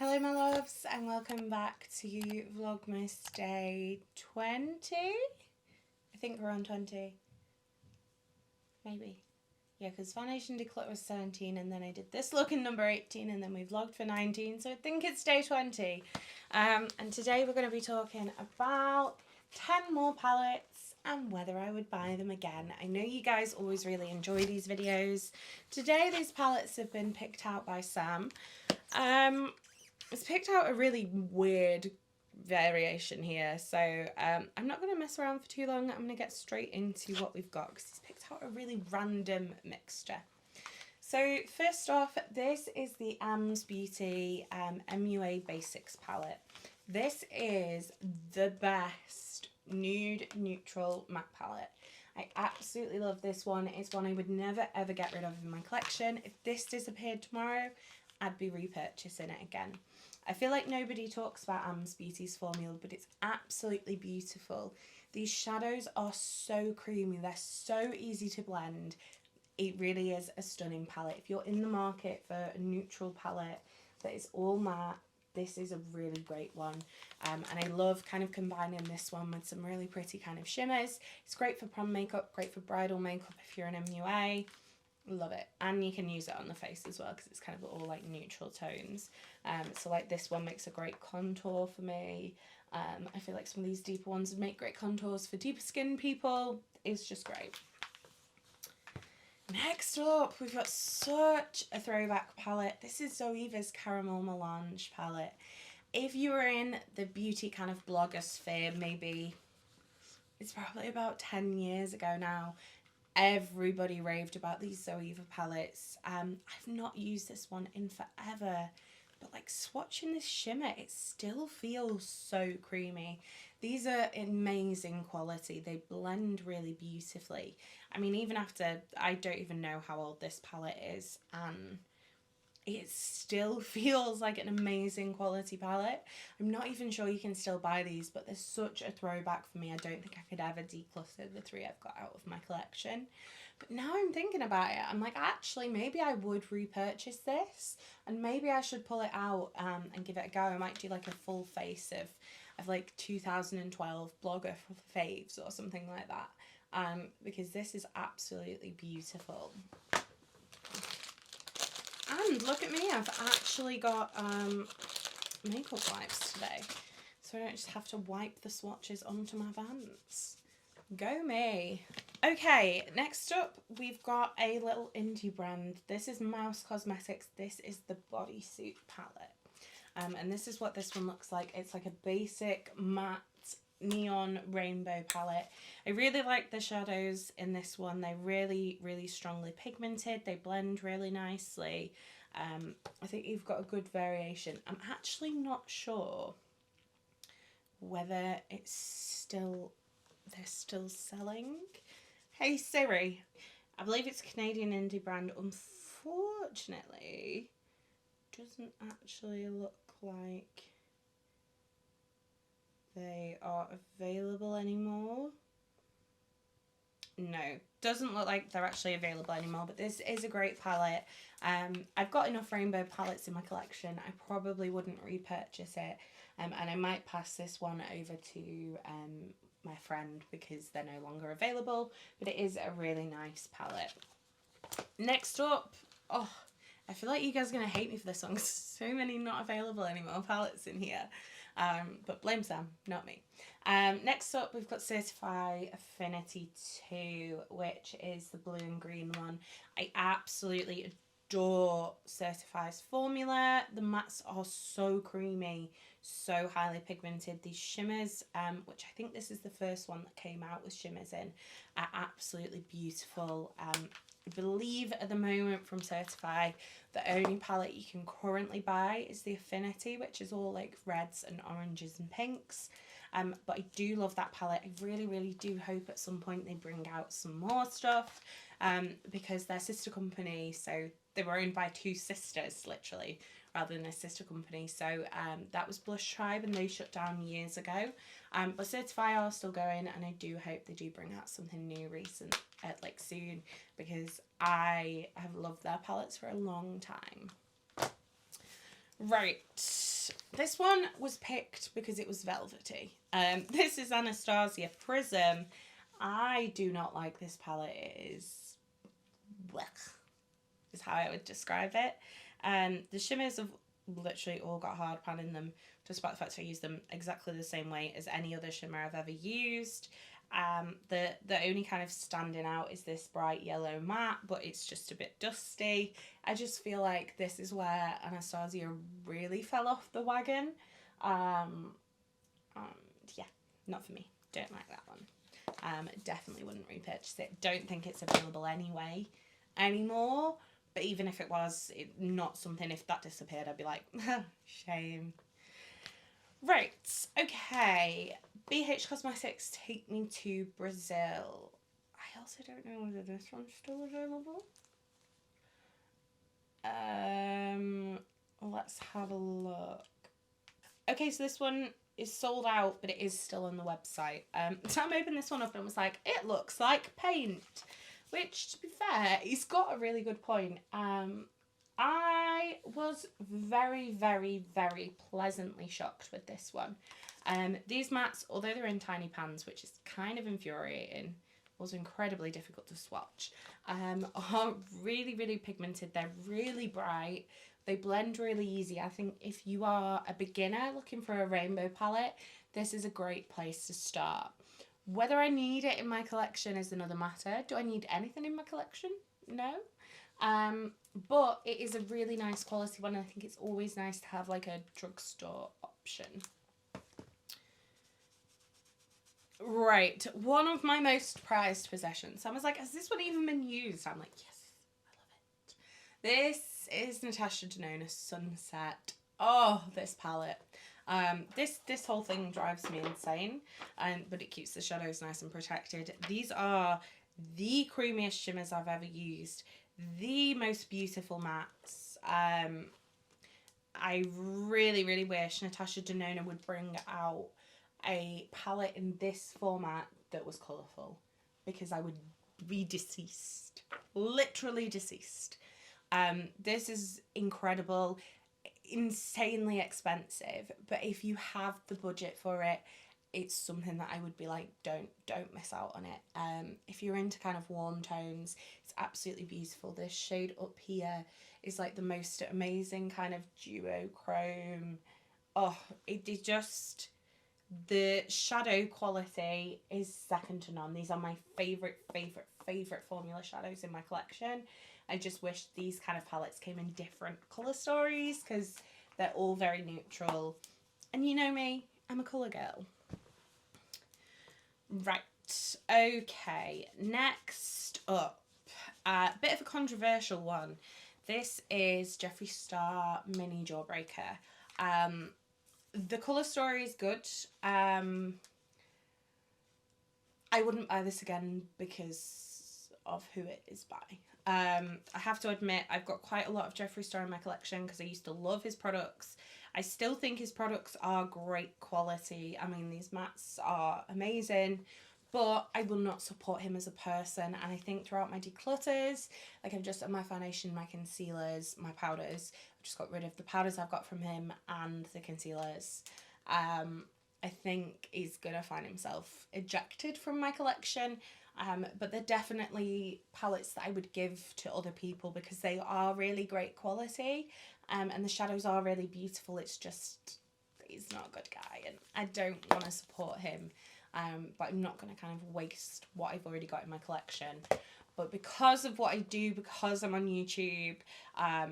Hello my loves and welcome back to Vlogmas day 20. I think we're on 20. Maybe. Yeah, because Foundation Declutter was 17 and then I did this look in number 18 and then we vlogged for 19, so I think it's day 20. And today we're going to be talking about 10 more palettes and whether I would buy them again. I know you guys always really enjoy these videos. Today these palettes have been picked out by Sam. It's picked out a really weird variation here, so I'm not going to mess around for too long. I'm going to get straight into what we've got because he's picked out a really random mixture. So first off, this is the Am's Beauty MUA Basics palette. This is the best nude neutral matte palette. I absolutely love this one. It's one I would never ever get rid of in my collection. If this disappeared tomorrow, I'd be repurchasing it again. I feel like nobody talks about Am's Beauty's formula, but it's absolutely beautiful. These shadows are so creamy. They're so easy to blend. It really is a stunning palette. If you're in the market for a neutral palette that is all matte, this is a really great one. And I love kind of combining this one with some really pretty kind of shimmers. It's great for prom makeup, great for bridal makeup if you're an MUA. Love it. And you can use it on the face as well because it's kind of all like neutral tones. So like this one makes a great contour for me. I feel like some of these deeper ones would make great contours for deeper skin people. It's just great. Next up, we've got such a throwback palette. This is Zoeva's Caramel Melange palette. If you were in the beauty kind of blogger sphere, maybe it's probably about 10 years ago now, everybody raved about these Zoeva palettes. I've not used this one in forever, but like swatching this shimmer, it still feels so creamy. These are amazing quality. They blend really beautifully. I mean, even after, I don't even know how old this palette is, and it still feels like an amazing quality palette. I'm not even sure you can still buy these, but they're such a throwback for me. I don't think I could ever declutter the three I've got out of my collection. But now I'm thinking about it, I'm like, actually, maybe I would repurchase this, and maybe I should pull it out and give it a go. I might do like a full face of like 2012 blogger faves or something like that, because this is absolutely beautiful. And look at me, I've actually got makeup wipes today, so I don't just have to wipe the swatches onto my Vans. Go me. Okay, next up we've got a little indie brand. This is Mouse Cosmetics. This is the Bodysuit palette. And this is what this one looks like. It's like a basic matte neon rainbow palette. I really like the shadows in this one. They're really, really strongly pigmented. They blend really nicely. I think you've got a good variation. I'm actually not sure whether they're still selling. Hey Siri, I believe it's a Canadian indie brand. Unfortunately, doesn't actually look like they are available anymore. No, doesn't look like they're actually available anymore, but this is a great palette. I've got enough rainbow palettes in my collection. I probably wouldn't repurchase it, and I might pass this one over to my friend because they're no longer available, but it is a really nice palette. Next up, oh, I feel like you guys are going to hate me for this one because so many not available anymore palettes in here. But blame Sam, not me. Next up, we've got Certify Affinity 2, which is the blue and green one. I absolutely adore Certify's formula. The mattes are so creamy, so highly pigmented. These shimmers, which I think this is the first one that came out with shimmers in, are absolutely beautiful. I believe at the moment from Certify, the only palette you can currently buy is the Affinity, which is all like reds and oranges and pinks. But I do love that palette. I really, really do hope at some point they bring out some more stuff, because they're sister company, so they were owned by two sisters, literally, rather than a sister company. So that was Blush Tribe, and they shut down years ago. But Certify are still going, and I do hope they do bring out something new like soon, because I have loved their palettes for a long time. Right, this one was picked because it was velvety. This is Anastasia Prism. I do not like this palette. It is, blech, is how I would describe it. The shimmers have literally all got hard pan in them, just by the fact I use them exactly the same way as any other shimmer I've ever used. The only kind of standing out is this bright yellow matte, but it's just a bit dusty. I just feel like this is where Anastasia really fell off the wagon. Yeah, not for me. Don't like that one. Definitely wouldn't repurchase it. Don't think it's available anymore. But even if it was, not something, if that disappeared, I'd be like, shame. Right, okay. BH Cosmetics, Take Me to Brazil. I also don't know whether this one's still available. Let's have a look. Okay, so this one is sold out, but it is still on the website. So I'm opening this one up and was like, it looks like paint. Which, to be fair, he's got a really good point. I was very, very, very pleasantly shocked with this one. These mattes, although they're in tiny pans, which is kind of infuriating, was incredibly difficult to swatch, are really, really pigmented. They're really bright. They blend really easy. I think if you are a beginner looking for a rainbow palette, this is a great place to start. Whether I need it in my collection is another matter. Do I need anything in my collection? No. But it is a really nice quality one. I think it's always nice to have like a drugstore option. Right, one of my most prized possessions. I was like, has this one even been used? I'm like, yes, I love it. This is Natasha Denona Sunset. Oh, this palette. This whole thing drives me insane, but it keeps the shadows nice and protected. These are the creamiest shimmers I've ever used. The most beautiful mattes. I really, really wish Natasha Denona would bring out a palette in this format that was colourful, because I would be deceased. Literally deceased. This is incredible. Insanely expensive, but if you have the budget for it, it's something that I would be like, don't miss out on it. If you're into kind of warm tones, it's absolutely beautiful. This shade up here is like the most amazing kind of duochrome. Oh, it is just, the shadow quality is second to none. These are my favorite formula shadows in my collection. I just wish these kind of palettes came in different colour stories, because they're all very neutral. And you know me, I'm a colour girl. Right, okay, next up, a bit of a controversial one. This is Jeffree Star Mini Jawbreaker. The colour story is good. I wouldn't buy this again because of who it is by. I have to admit, I've got quite a lot of Jeffree Star in my collection because I used to love his products. I still think his products are great quality. I mean, these mattes are amazing, but I will not support him as a person. And I think throughout my declutters, like I've just done my foundation, my concealers, my powders. I've just got rid of the powders I've got from him and the concealers. I think he's gonna find himself ejected from my collection. But they're definitely palettes that I would give to other people because they are really great quality, and the shadows are really beautiful. It's just, he's not a good guy and I don't want to support him, but I'm not going to kind of waste what I've already got in my collection. But because of what I do, because I'm on YouTube, I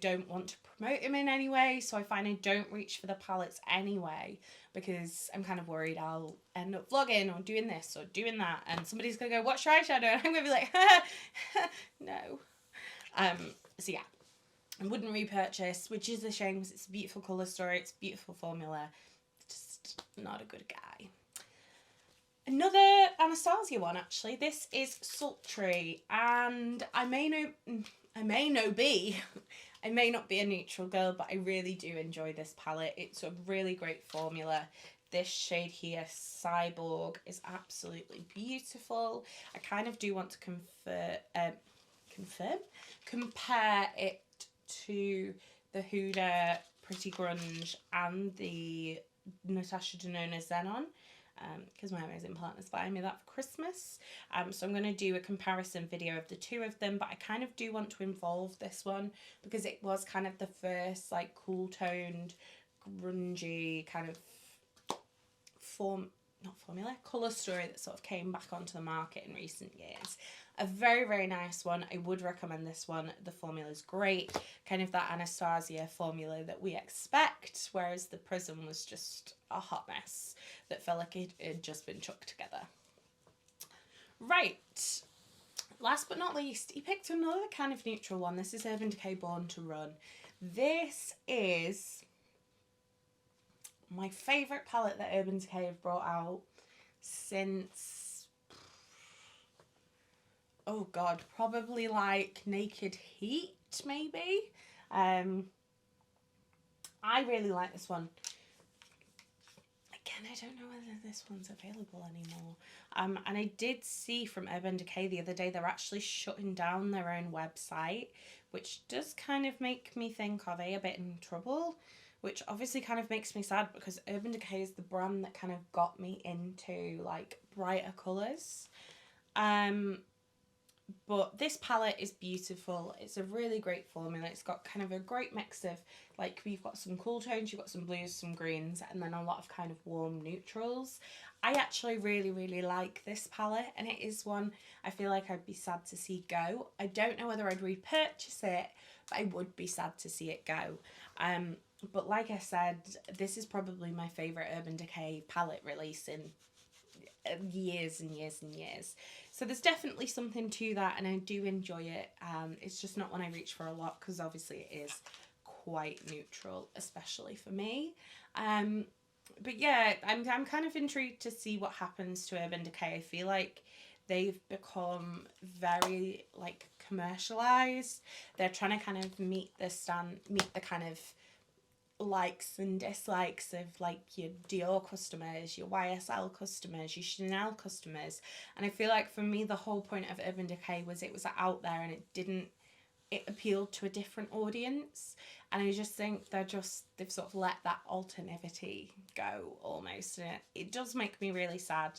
don't want to promote him in any way, so I find I don't reach for the palettes anyway, because I'm kind of worried I'll end up vlogging or doing this or doing that, and somebody's going to go, what's your eyeshadow? And I'm going to be like, no. So yeah, I wouldn't repurchase, which is a shame because it's a beautiful colour story, it's a beautiful formula, just not a good guy. Another Anastasia one, actually. This is Sultry, and I may not be a neutral girl, but I really do enjoy this palette. It's a really great formula. This shade here, Cyborg, is absolutely beautiful. I kind of do want to compare it to the Hoola Pretty Grunge and the Natasha Denona Xenon, because my amazing partner's buying me that for Christmas. So I'm going to do a comparison video of the two of them, but I kind of do want to involve this one because it was kind of the first like cool toned, grungy kind of colour story that sort of came back onto the market in recent years. A very, very nice one. I would recommend this one. The formula is great. Kind of that Anastasia formula that we expect, whereas the Prism was just a hot mess that felt like it had just been chucked together. Right. Last but not least, he picked another kind of neutral one. This is Urban Decay Born to Run. This is my favourite palette that Urban Decay have brought out since, oh god, probably like Naked Heat, maybe. I really like this one. Again, I don't know whether this one's available anymore. And I did see from Urban Decay the other day they're actually shutting down their own website, which does kind of make me think, are they a bit in trouble? Which obviously kind of makes me sad because Urban Decay is the brand that kind of got me into like brighter colours. But this palette is beautiful. It's a really great formula. It's got kind of a great mix of, like, you've got some cool tones, you've got some blues, some greens, and then a lot of kind of warm neutrals. I actually really, really like this palette, and it is one I feel like I'd be sad to see go. I don't know whether I'd repurchase it, but I would be sad to see it go. But like I said, this is probably my favourite Urban Decay palette release in years and years and years. So there's definitely something to that, and I do enjoy it. It's just not one I reach for a lot because obviously it is quite neutral, especially for me. But yeah, I'm kind of intrigued to see what happens to Urban Decay. I feel like they've become very like commercialized. They're trying to kind of meet the kind of likes and dislikes of like your Dior customers, your YSL customers, your Chanel customers. And I feel like for me the whole point of Urban Decay was it was out there and it appealed to a different audience. And I just think they've sort of let that alternativity go almost, and it does make me really sad.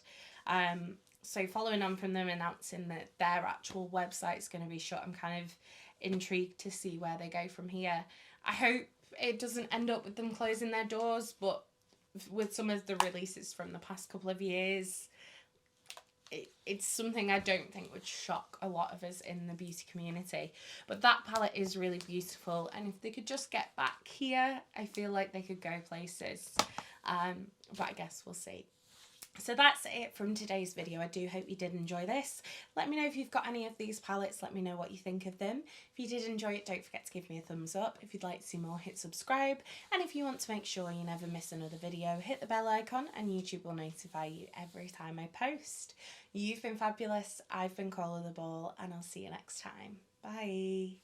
So following on from them announcing that their actual website's going to be shut, I'm kind of intrigued to see where they go from here. I hope it doesn't end up with them closing their doors, but with some of the releases from the past couple of years, it's something I don't think would shock a lot of us in the beauty community. But that palette is really beautiful, and if they could just get back here, I feel like they could go places. But I guess we'll see. So that's it from today's video. I do hope you did enjoy this. Let me know if you've got any of these palettes. Let me know what you think of them. If you did enjoy it, don't forget to give me a thumbs up. If you'd like to see more, hit subscribe. And if you want to make sure you never miss another video, hit the bell icon and YouTube will notify you every time I post. You've been fabulous. I've been Coleoftheball, and I'll see you next time. Bye.